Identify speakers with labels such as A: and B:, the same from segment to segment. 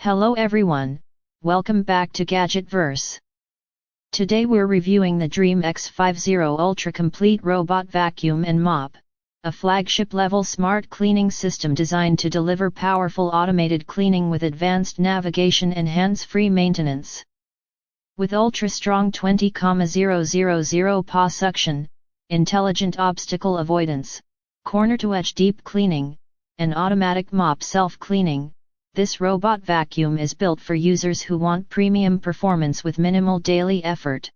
A: Hello everyone, welcome back to Gadgetverse. Today we're reviewing the DREAME X50 Ultra Complete Robot Vacuum and Mop, a flagship level smart cleaning system designed to deliver powerful automated cleaning with advanced navigation and hands-free maintenance. With ultra-strong 20,000 PA suction, intelligent obstacle avoidance, corner-to-edge deep cleaning, and automatic mop self-cleaning, this robot vacuum is built for users who want premium performance with minimal daily effort.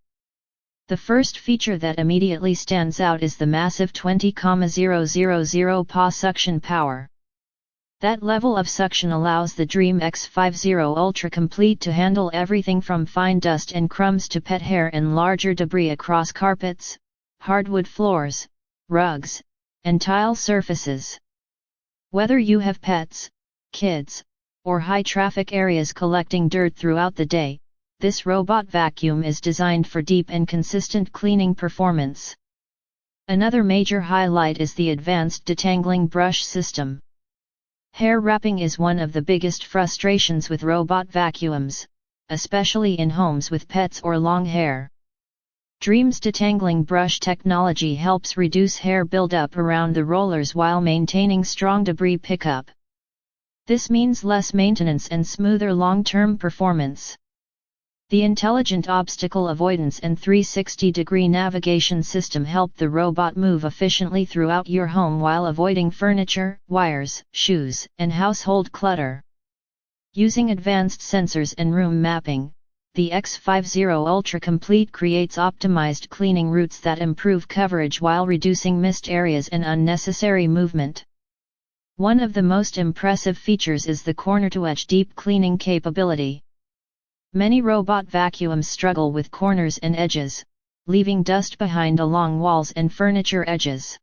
A: The first feature that immediately stands out is the massive 20,000 PA suction power. That level of suction allows the DREAME X50 Ultra Complete to handle everything from fine dust and crumbs to pet hair and larger debris across carpets, hardwood floors, rugs, and tile surfaces. Whether you have pets, kids, or high-traffic areas collecting dirt throughout the day, this robot vacuum is designed for deep and consistent cleaning performance. Another major highlight is the advanced detangling brush system. Hair wrapping is one of the biggest frustrations with robot vacuums, especially in homes with pets or long hair. DREAME's detangling brush technology helps reduce hair buildup around the rollers while maintaining strong debris pickup. This means less maintenance and smoother long-term performance. The intelligent obstacle avoidance and 360-degree navigation system help the robot move efficiently throughout your home while avoiding furniture, wires, shoes, and household clutter. Using advanced sensors and room mapping, the X50 Ultra Complete creates optimized cleaning routes that improve coverage while reducing missed areas and unnecessary movement. One of the most impressive features is the corner-to-edge deep cleaning capability. Many robot vacuums struggle with corners and edges, leaving dust behind along walls and furniture edges.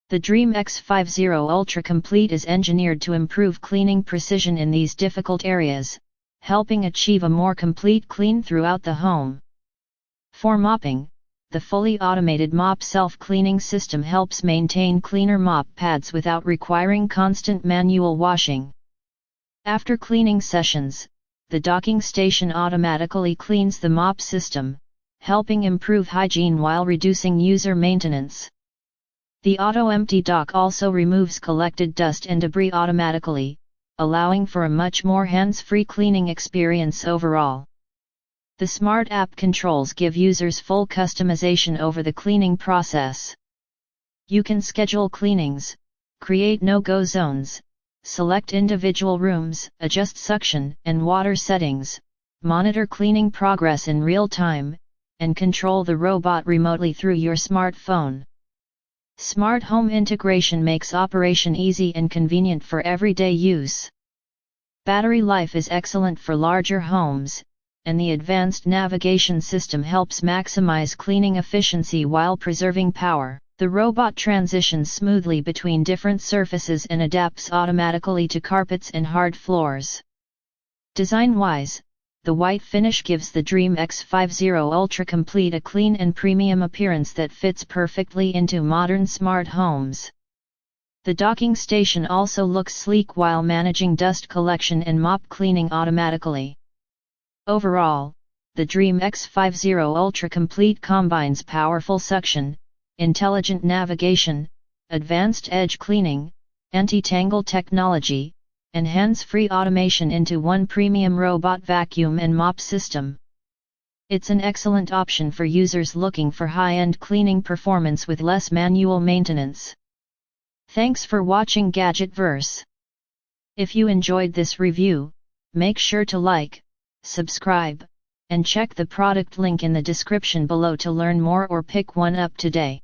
A: The DREAME X50 Ultra Complete is engineered to improve cleaning precision in these difficult areas, helping achieve a more complete clean throughout the home. For mopping, the fully automated mop self-cleaning system helps maintain cleaner mop pads without requiring constant manual washing. After cleaning sessions, the docking station automatically cleans the mop system, helping improve hygiene while reducing user maintenance. The auto-empty dock also removes collected dust and debris automatically, allowing for a much more hands-free cleaning experience overall. The smart app controls give users full customization over the cleaning process. You can schedule cleanings, create no-go zones, select individual rooms, adjust suction and water settings, monitor cleaning progress in real time, and control the robot remotely through your smartphone. Smart home integration makes operation easy and convenient for everyday use. Battery life is excellent for larger homes, and the advanced navigation system helps maximize cleaning efficiency while preserving power. The robot transitions smoothly between different surfaces and adapts automatically to carpets and hard floors. Design-wise, the white finish gives the DREAME X50 Ultra Complete a clean and premium appearance that fits perfectly into modern smart homes. The docking station also looks sleek while managing dust collection and mop cleaning automatically. Overall, the DREAME X50 Ultra Complete combines powerful suction, intelligent navigation, advanced edge cleaning, anti-tangle technology, and hands-free automation into one premium robot vacuum and mop system. It's an excellent option for users looking for high-end cleaning performance with less manual maintenance. Thanks for watching Gadgetverse. If you enjoyed this review, make sure to like, subscribe, and check the product link in the description below to learn more or pick one up today.